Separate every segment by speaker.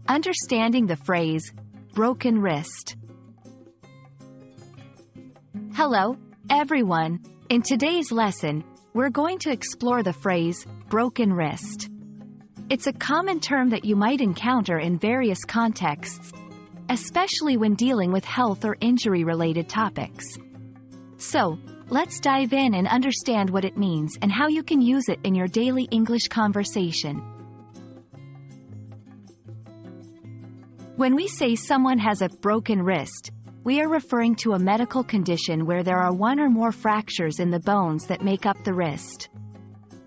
Speaker 1: Understanding the phrase, broken wrist. Hello, everyone. In today's lesson, we're going to explore the phrase, broken wrist. It's a common term that you might encounter in various contexts, especially when dealing with health or injury-related topics. So, let's dive in and understand what it means and how you can use it in your daily English conversation. When we say someone has a broken wrist, we are referring to a medical condition where there are one or more fractures in the bones that make up the wrist.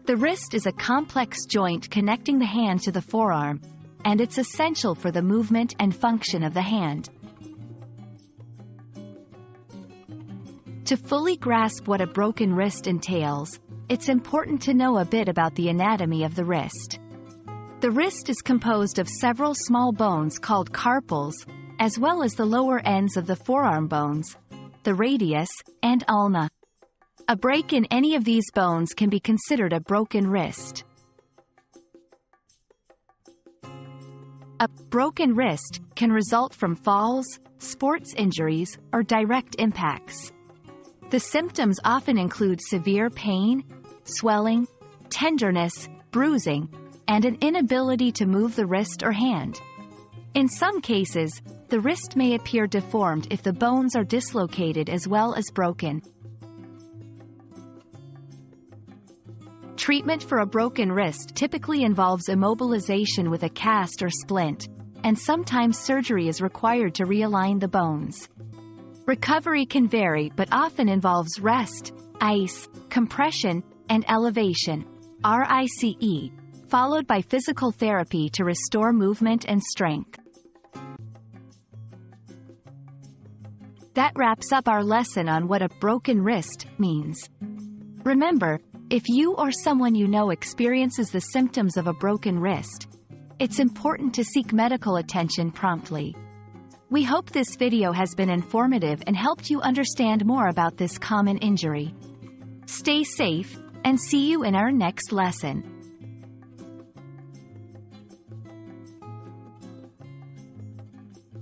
Speaker 1: The wrist is a complex joint connecting the hand to the forearm, and it's essential for the movement and function of the hand. To fully grasp what a broken wrist entails, it's important to know a bit about the anatomy of the wrist. The wrist is composed of several small bones called carpals, as well as the lower ends of the forearm bones, the radius, and ulna. A break in any of these bones can be considered a broken wrist. A broken wrist can result from falls, sports injuries, or direct impacts. The symptoms often include severe pain, swelling, tenderness, bruising, and an inability to move the wrist or hand. In some cases, the wrist may appear deformed if the bones are dislocated as well as broken. Treatment for a broken wrist typically involves immobilization with a cast or splint, and sometimes surgery is required to realign the bones. Recovery can vary but often involves rest, ice, compression, and elevation, RICE, followed by physical therapy to restore movement and strength. That wraps up our lesson on what a broken wrist means. Remember, if you or someone you know experiences the symptoms of a broken wrist, it's important to seek medical attention promptly. We hope this video has been informative and helped you understand more about this common injury. Stay safe, and see you in our next lesson.